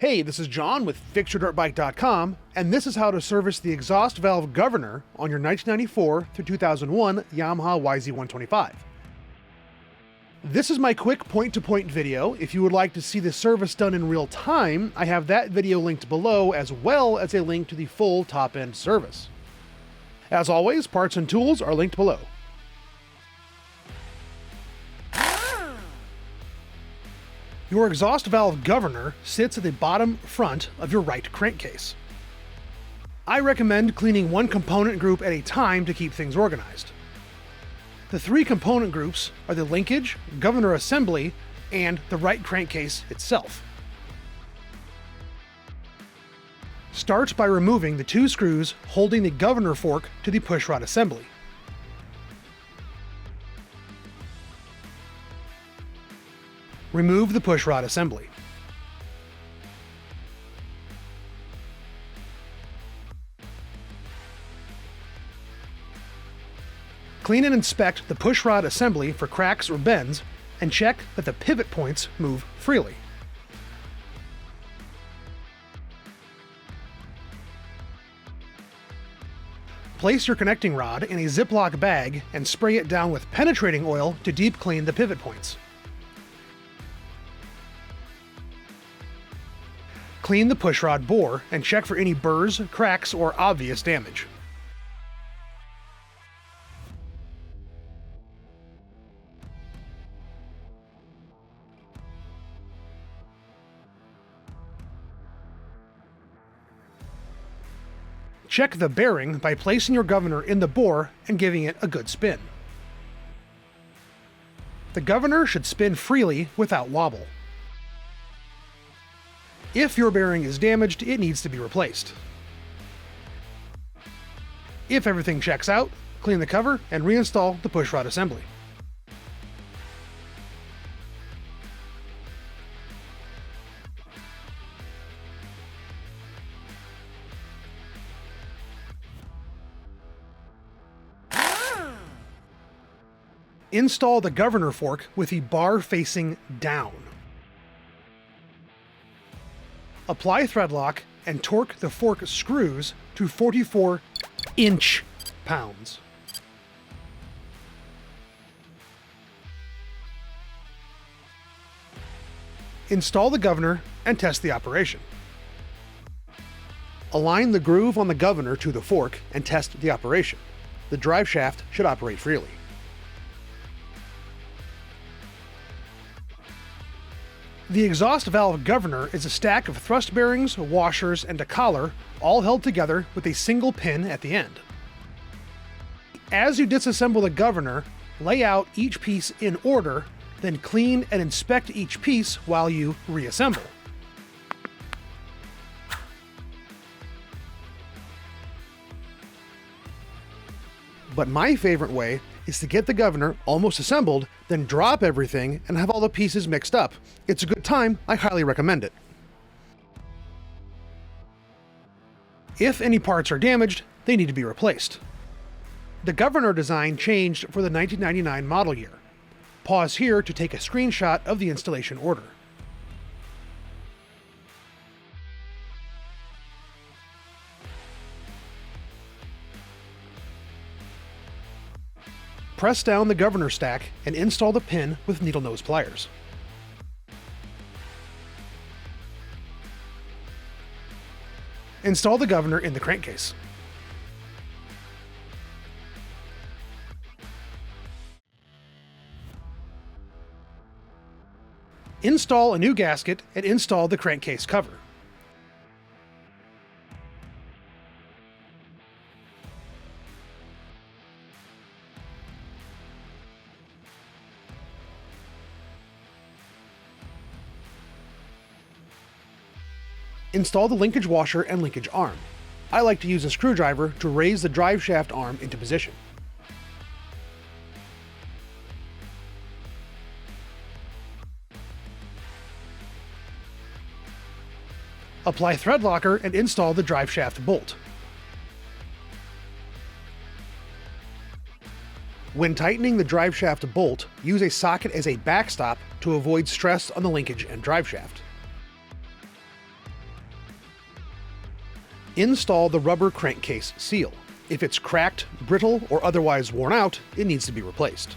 Hey, this is John with FixYourDirtBike.com, and this is how to service the exhaust valve governor on your 1994 through 2001 Yamaha YZ125. This is my quick point-to-point video. If you would like to see the service done in real time, I have that video linked below, as well as a link to the full top-end service. As always, parts and tools are linked below. Your exhaust valve governor sits at the bottom front of your right crankcase. I recommend cleaning one component group at a time to keep things organized. The three component groups are the linkage, governor assembly, and the right crankcase itself. Start by removing the two screws holding the governor fork to the pushrod assembly. Remove the pushrod assembly. Clean and inspect the pushrod assembly for cracks or bends, and check that the pivot points move freely. Place your connecting rod in a Ziploc bag and spray it down with penetrating oil to deep clean the pivot points. Clean the pushrod bore and check for any burrs, cracks, or obvious damage. Check the bearing by placing your governor in the bore and giving it a good spin. The governor should spin freely without wobble. If your bearing is damaged, it needs to be replaced. If everything checks out, clean the cover and reinstall the pushrod assembly. Install the governor fork with the bar facing down. Apply thread lock and torque the fork screws to 44 inch-pounds. Install the governor and test the operation. Align the groove on the governor to the fork and test the operation. The drive shaft should operate freely. The exhaust valve governor is a stack of thrust bearings, washers, and a collar, all held together with a single pin at the end. As you disassemble the governor, lay out each piece in order, then clean and inspect each piece while you reassemble. But my favorite way is to get the governor almost assembled, then drop everything and have all the pieces mixed up. It's a good time, I highly recommend it. If any parts are damaged, they need to be replaced. The governor design changed for the 1999 model year. Pause here to take a screenshot of the installation order. Press down the governor stack and install the pin with needle nose pliers. Install the governor in the crankcase. Install a new gasket and install the crankcase cover. Install the linkage washer and linkage arm. I like to use a screwdriver to raise the drive shaft arm into position. Apply thread locker and install the drive shaft bolt. When tightening the driveshaft bolt, use a socket as a backstop to avoid stress on the linkage and driveshaft. Install the rubber crankcase seal. If it's cracked, brittle, or otherwise worn out, it needs to be replaced.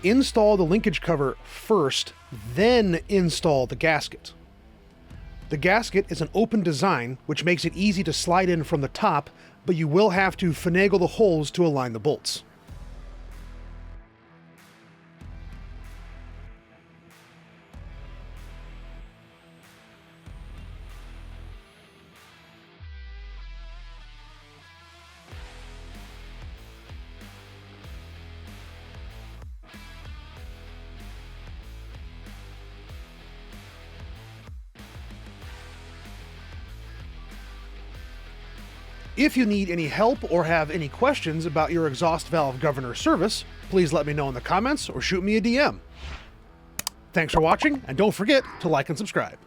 Install the linkage cover first, then install the gasket. The gasket is an open design, which makes it easy to slide in from the top, but you will have to finagle the holes to align the bolts. If you need any help or have any questions about your exhaust valve governor service, please let me know in the comments or shoot me a DM. Thanks for watching, and don't forget to like and subscribe.